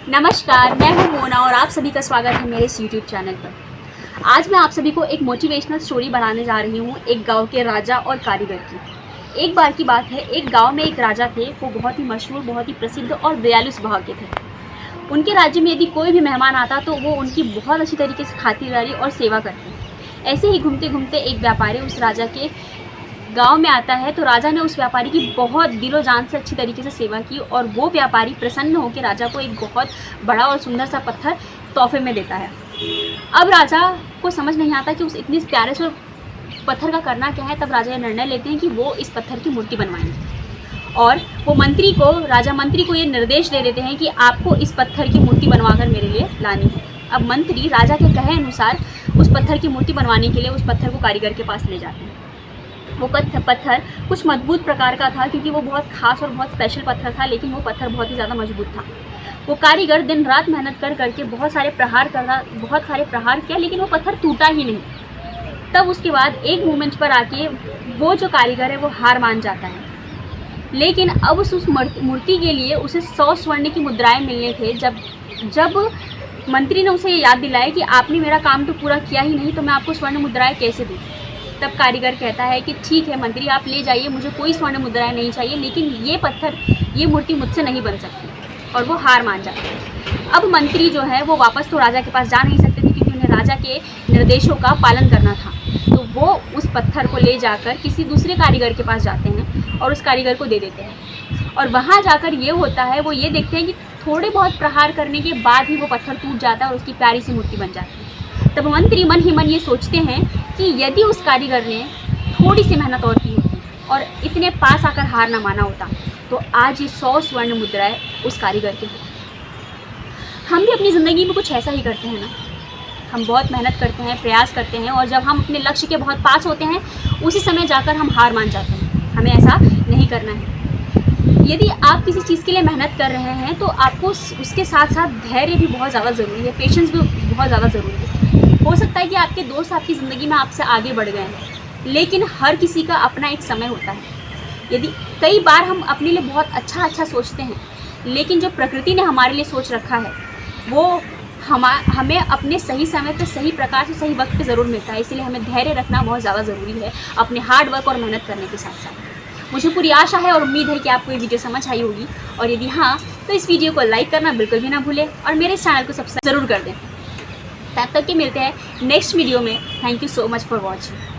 नमस्कार, मैं हूं मोना और आप सभी का स्वागत है मेरे इस YouTube चैनल पर। आज मैं आप सभी को एक मोटिवेशनल स्टोरी बनाने जा रही हूं एक गांव के राजा और कारीगर की। एक बार की बात है, एक गांव में एक राजा थे। वो बहुत ही मशहूर, बहुत ही प्रसिद्ध और दयालु स्वभाव के थे। उनके राज्य में यदि कोई भी मेहमान आता तो वो उनकी बहुत अच्छी तरीके से खातिरदारी और सेवा करते। ऐसे ही घूमते घूमते एक व्यापारी उस राजा के गांव में आता है तो राजा ने उस व्यापारी की बहुत दिलो जान से अच्छी तरीके से सेवा की और वो व्यापारी प्रसन्न होकर राजा को एक बहुत बड़ा और सुंदर सा पत्थर तोहफे में देता है। अब राजा को समझ नहीं आता कि उस इतने प्यारे से पत्थर का करना क्या है। तब राजा ये निर्णय लेते हैं कि वो इस पत्थर की मूर्ति बनवाएंगे और वो राजा मंत्री को ये निर्देश दे देते हैं कि आपको इस पत्थर की मूर्ति बनवाकर मेरे लिए लानी है। अब मंत्री राजा के कहे अनुसार उस पत्थर की मूर्ति बनवाने के लिए उस पत्थर को कारीगर के पास ले जाते हैं। वो पत्थर कुछ मजबूत प्रकार का था क्योंकि वो बहुत खास और बहुत स्पेशल पत्थर था, लेकिन वो पत्थर बहुत ही ज़्यादा मजबूत था। वो कारीगर दिन रात मेहनत करके बहुत सारे प्रहार किया, लेकिन वो पत्थर टूटा ही नहीं। तब उसके बाद एक मोमेंट पर आके वो जो कारीगर है वो हार मान जाता है। लेकिन अब उस मूर्ति के लिए उसे 100 स्वर्ण की मुद्राएं मिलने थे। जब मंत्री ने उसे याद दिलाया कि आपने मेरा काम तो पूरा किया ही नहीं, तो मैं आपको स्वर्ण मुद्राएं कैसे दूँ। तब कारीगर कहता है कि ठीक है मंत्री, आप ले जाइए, मुझे कोई स्वर्ण मुद्राएं नहीं चाहिए, लेकिन ये मूर्ति मुझसे नहीं बन सकती। और वो हार मान जाता है। अब मंत्री जो है वो वापस तो राजा के पास जा नहीं सकते थे क्योंकि उन्हें राजा के निर्देशों का पालन करना था। तो वो उस पत्थर को ले जाकर किसी दूसरे कारीगर के पास जाते हैं और उस कारीगर को दे देते हैं। और वहाँ जाकर ये होता है, वो ये देखते हैं कि थोड़े बहुत प्रहार करने के बाद ही वो पत्थर टूट जाता है और उसकी प्यारी सी मूर्ति बन जाती है। तब मंत्री मन ही मन ये सोचते हैं कि यदि उस कारीगर ने थोड़ी सी मेहनत और की होती और इतने पास आकर हार ना माना होता तो आज ये 100 स्वर्ण मुद्राएं उस कारीगर के होती। हम भी अपनी ज़िंदगी में कुछ ऐसा ही करते हैं ना। हम बहुत मेहनत करते हैं, प्रयास करते हैं और जब हम अपने लक्ष्य के बहुत पास होते हैं उसी समय जाकर हम हार मान जाते हैं। हमें ऐसा नहीं करना है। यदि आप किसी चीज़ के लिए मेहनत कर रहे हैं तो आपको उसके साथ साथ धैर्य भी बहुत ज़्यादा ज़रूरी है, पेशेंस भी बहुत ज़्यादा ज़रूरी है। हो सकता है कि आपके दोस्त आपकी ज़िंदगी में आपसे आगे बढ़ गए हैं, लेकिन हर किसी का अपना एक समय होता है। यदि कई बार हम अपने लिए बहुत अच्छा सोचते हैं, लेकिन जो प्रकृति ने हमारे लिए सोच रखा है वो हमें अपने सही समय पे, सही प्रकार से, सही वक्त पे ज़रूर मिलता है। इसलिए हमें धैर्य रखना बहुत ज़्यादा ज़रूरी है अपने हार्ड वर्क और मेहनत करने के साथ साथ। मुझे पूरी आशा है और उम्मीद है कि आपको ये वीडियो समझ आई होगी, और यदि हाँ तो इस वीडियो को लाइक करना बिल्कुल भी ना भूलें और मेरे इस चैनल को सब्सक्राइब ज़रूर कर दें। तब तक के मिलते हैं नेक्स्ट वीडियो में। Thank you so much for watching.